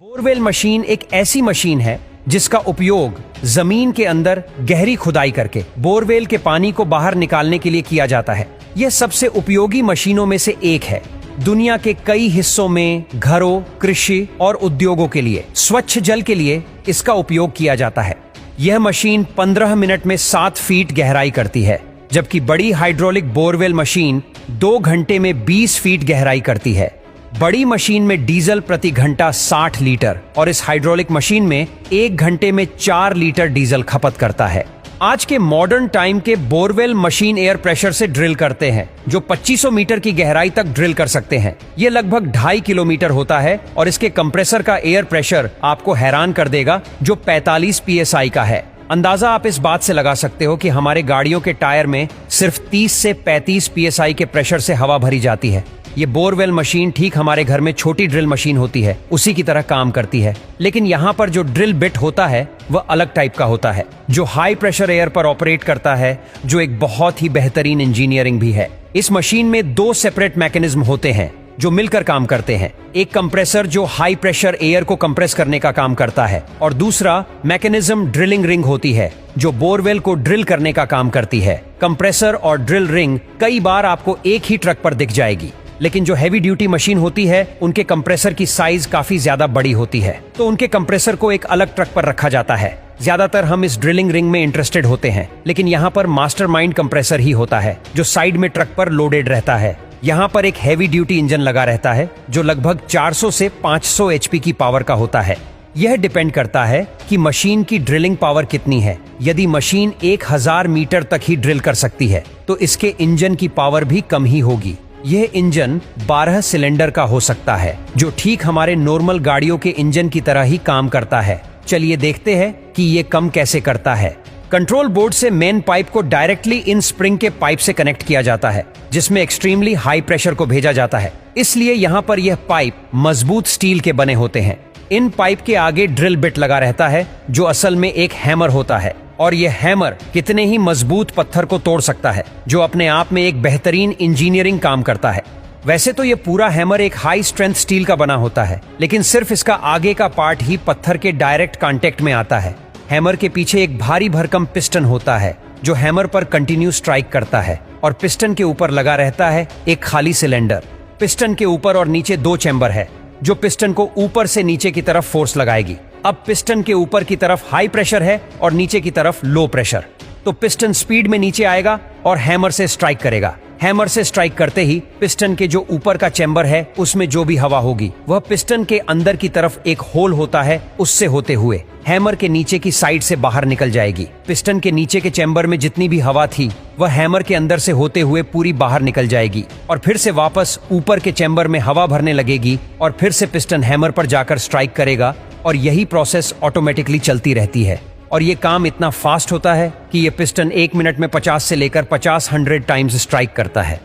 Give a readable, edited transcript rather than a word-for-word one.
Borewell machine एक ऐसी machine है जिसका उपयोग जमीन के अंदर गहरी खुदाई करके बोरवेल के पानी को बाहर निकालने के लिए किया जाता है। यह सबसे उपयोगी मशीनों में से एक है। दुनिया के कई हिस्सों में घरों, कृषि और उद्योगों के लिए स्वच्छ जल के लिए इसका उपयोग किया जाता है। यह मशीन 15 मिनट में 7 फीट गहराई करती है, जबकि बड़ी हाइड्रोलिक बोरवेल मशीन 2 घंटे में 20 फीट गहराई करती है। बड़ी मशीन में डीजल प्रति घंटा 60 लीटर और इस हाइड्रोलिक मशीन में 1 घंटे में 4 लीटर डीजल खपत करता है। आज के मॉडर्न टाइम के बोरवेल मशीन एयर प्रेशर से ड्रिल करते हैं, जो 2500 मीटर की गहराई तक ड्रिल कर सकते हैं। ये लगभग 2.5 किलोमीटर होता है और इसके कंप्रेसर का एयर प्रेशर आपको हैरान कर देगा, जो 45 PSI का है। अंदाजा आप इस बात से लगा सकते हो कि हमारे गाड़ियों के टायर में सिर्फ 30 से 35 PSI के प्रेशर से हवा भरी जाती है। ये बोरवेल मशीन ठीक हमारे घर में छोटी ड्रिल मशीन होती है उसी की तरह काम करती है, लेकिन यहाँ पर जो ड्रिल बिट होता है वह अलग टाइप का होता है, जो हाई प्रेशर एयर पर ऑपरेट करता है, जो एक बहुत ही बेहतरीन इंजीनियरिंग भी है। इस मशीन में 2 सेपरेट मैकेनिज्म होते हैं जो मिलकर काम करते हैं। एक कंप्रेसर जो हाई प्रेशर एयर को कंप्रेस करने का काम करता है और दूसरा मैकेनिज्म ड्रिलिंग रिंग होती है जो बोरवेल को ड्रिल करने का काम करती है। कंप्रेसर और ड्रिल रिंग कई बार आपको एक ही ट्रक पर दिख जाएगी, लेकिन जो हैवी ड्यूटी मशीन होती है उनके कंप्रेसर की साइज काफी ज्यादा बड़ी होती है, तो उनके कंप्रेसर को एक अलग ट्रक पर रखा जाता है। ज्यादातर हम इस ड्रिलिंग रिंग में इंटरेस्टेड होते हैं, लेकिन यहाँ पर मास्टरमाइंड कंप्रेसर ही होता है जो साइड में ट्रक पर लोडेड रहता है। यहाँ पर एक हैवी ड्यूटी इंजन लगा रहता है जो लगभग 400 से 500 HP की पावर का होता है। यह डिपेंड करता है कि मशीन की ड्रिलिंग पावर कितनी है। यदि मशीन 1000 मीटर तक ही ड्रिल कर सकती है तो इसके इंजन की पावर भी कम ही होगी। यह इंजन 12 सिलेंडर का हो सकता है, जो ठीक हमारे नॉर्मल गाड़ियों के इंजन की तरह ही काम करता है। चलिए देखते हैं कि ये काम कैसे करता है। कंट्रोल बोर्ड से मेन पाइप को डायरेक्टली इन स्प्रिंग के पाइप से कनेक्ट किया जाता है, जिसमें एक्सट्रीमली हाई प्रेशर को भेजा जाता है। इसलिए यहाँ पर यह पाइप मजबूत स्टील के बने होते हैं। इन पाइप के आगे ड्रिल बिट लगा रहता है जो असल में एक हैमर होता है, और यह हैमर कितने ही मजबूत पत्थर को तोड़ सकता है, जो अपने आप में एक बेहतरीन इंजीनियरिंग काम करता है। वैसे तो यह पूरा हैमर एक हाई स्ट्रेंथ स्टील का बना होता है, लेकिन सिर्फ इसका आगे का पार्ट ही पत्थर के डायरेक्ट कांटेक्ट में आता है। हैमर के पीछे एक भारी भरकम पिस्टन होता है जो हैमर पर कंटिन्यू स्ट्राइक करता है, और पिस्टन के ऊपर लगा रहता है एक खाली सिलेंडर। पिस्टन के ऊपर और नीचे 2 चैम्बर है जो पिस्टन को ऊपर से नीचे की तरफ फोर्स लगाएगी। अब पिस्टन के ऊपर की तरफ हाई प्रेशर है और नीचे की तरफ लो प्रेशर, तो पिस्टन स्पीड में नीचे आएगा और हैमर से स्ट्राइक करेगा। हैमर से स्ट्राइक करते ही पिस्टन के जो ऊपर का चैम्बर है उसमें जो भी हवा होगी वह पिस्टन के अंदर की तरफ एक होल होता है, उससे होते हुए हैमर के नीचे की साइड से बाहर निकल जाएगी। पिस्टन के नीचे के चैम्बर में जितनी भी हवा थी वह हैमर के अंदर से होते हुए पूरी बाहर निकल जाएगी और फिर से वापस ऊपर के चैम्बर में हवा भरने लगेगी और फिर से पिस्टन हैमर पर जाकर स्ट्राइक करेगा, और यही प्रोसेस ऑटोमेटिकली चलती रहती है। और ये काम इतना फास्ट होता है कि ये पिस्टन 1 मिनट में 50 से लेकर 50-100 टाइम्स स्ट्राइक करता है।